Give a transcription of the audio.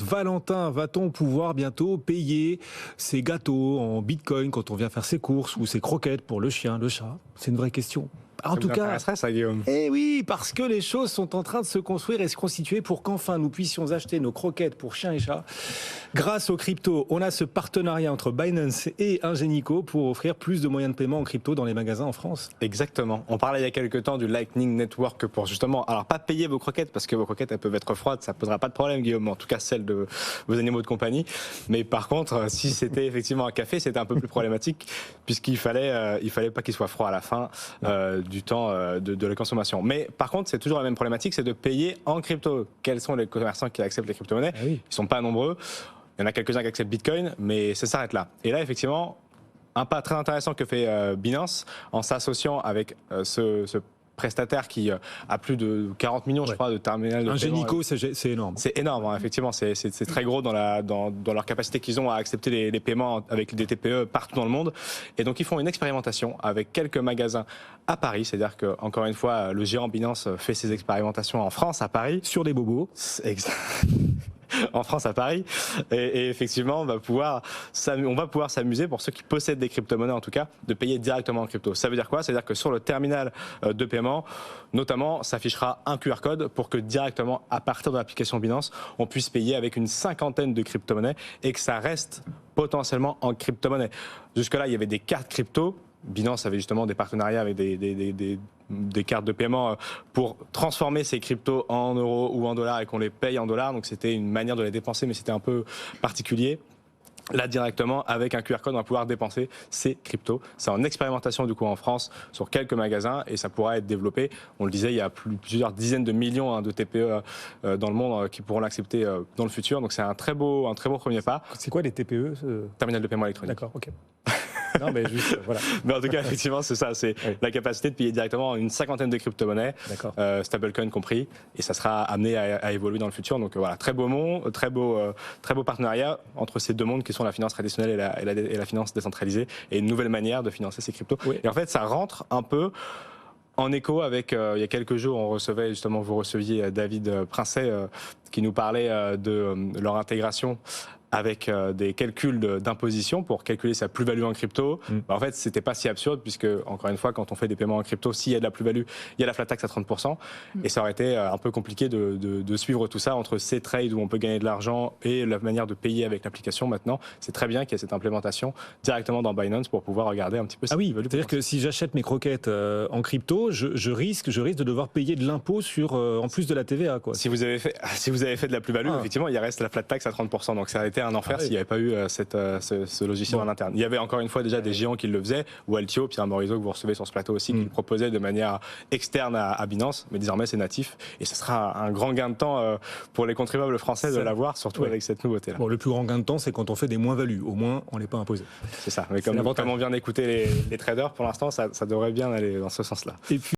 Valentin, va-t-on pouvoir bientôt payer ses gâteaux en bitcoin quand on vient faire ses courses ou ses croquettes pour le chien, le chat? C'est une vraie question. En Ça tout vous cas, intéresserait ça, Guillaume? eh oui, parce que les choses sont en train de se construire et se constituer pour qu'enfin nous puissions acheter nos croquettes pour chiens et chats. Grâce aux cryptos, on a ce partenariat entre Binance et Ingenico pour offrir plus de moyens de paiement en crypto dans les magasins en France. Exactement. On parlait il y a quelques temps du Lightning Network pour justement, alors pas payer vos croquettes parce que vos croquettes elles peuvent être froides, ça posera pas de problème, Guillaume, en tout cas celles de vos animaux de compagnie. Mais par contre, si c'était effectivement un café, c'était un peu plus problématique puisqu'il fallait, il fallait pas qu'il soit froid à la fin du temps de la consommation. Mais par contre, c'est toujours la même problématique, c'est de payer en crypto. Quels sont les commerçants qui acceptent les crypto-monnaies? Ah oui. Ils sont pas nombreux. Il y en a quelques-uns qui acceptent Bitcoin, mais ça s'arrête là. Et là, effectivement, un pas très intéressant que fait Binance en s'associant avec ce prestataire qui a plus de 40 millions, je crois, de terminal de paiement. Ingenico, c'est énorme. C'est énorme, hein, effectivement, c'est très gros dans leur capacité qu'ils ont à accepter les paiements avec des TPE partout dans le monde. Et donc ils font une expérimentation avec quelques magasins à Paris, c'est-à-dire que encore une fois, le géant Binance fait ses expérimentations en France, à Paris. Sur des bobos. En France, à Paris, et effectivement, on va pouvoir s'amuser, pour ceux qui possèdent des crypto-monnaies en tout cas, de payer directement en crypto. Ça veut dire quoi? Ça veut dire que sur le terminal de paiement, notamment, s'affichera un QR code pour que directement, à partir de l'application Binance, on puisse payer avec une cinquantaine de crypto-monnaies et que ça reste potentiellement en crypto-monnaie. Jusque-là, il y avait des cartes crypto. Binance avait justement des partenariats avec des cartes de paiement pour transformer ces cryptos en euros ou en dollars et qu'on les paye en dollars. Donc c'était une manière de les dépenser, mais c'était un peu particulier. Là, directement, avec un QR code, on va pouvoir dépenser ces cryptos. C'est en expérimentation, du coup, en France, sur quelques magasins, et ça pourra être développé. On le disait, il y a plusieurs dizaines de millions de TPE dans le monde qui pourront l'accepter dans le futur. Donc c'est un très beau premier pas. C'est quoi les TPE Terminal de paiement électronique. D'accord, ok. Non, mais juste, voilà. Mais en tout cas, effectivement, c'est ça. C'est la capacité de payer directement une cinquantaine de crypto-monnaies, stablecoin compris, et ça sera amené à évoluer dans le futur. Donc voilà, très beau partenariat entre ces deux mondes qui sont la finance traditionnelle et la finance décentralisée, et une nouvelle manière de financer ces cryptos. Oui. Et en fait, ça rentre un peu en écho avec, il y a quelques jours, vous receviez David Princet qui nous parlait de leur intégration avec des calculs d'imposition pour calculer sa plus-value en crypto. En fait, c'était pas si absurde puisque, encore une fois, quand on fait des paiements en crypto, s'il y a de la plus-value, il y a la flat tax à 30%. Et ça aurait été un peu compliqué de suivre tout ça entre ces trades où on peut gagner de l'argent et la manière de payer avec l'application maintenant. C'est très bien qu'il y ait cette implémentation directement dans Binance pour pouvoir regarder un petit peu. Ah oui, c'est-à-dire que si j'achète mes croquettes en crypto, je risque de devoir payer de l'impôt sur en plus de la TVA, quoi. Si vous avez fait de la plus-value, effectivement, il reste la flat tax à 30%. Donc ça a été un enfer s'il n'y avait pas eu ce logiciel en interne. Il y avait encore une fois déjà des géants qui le faisaient, ou Altio, Pierre Morisot que vous recevez sur ce plateau aussi, qui le proposait de manière externe à Binance, mais désormais c'est natif. Et ce sera un grand gain de temps pour les contribuables français de l'avoir, surtout avec cette nouveauté-là. Bon, le plus grand gain de temps, c'est quand on fait des moins-values. Au moins, on n'est pas imposé. C'est ça. Mais comme on vient d'écouter les traders, pour l'instant, ça devrait bien aller dans ce sens-là. Et puis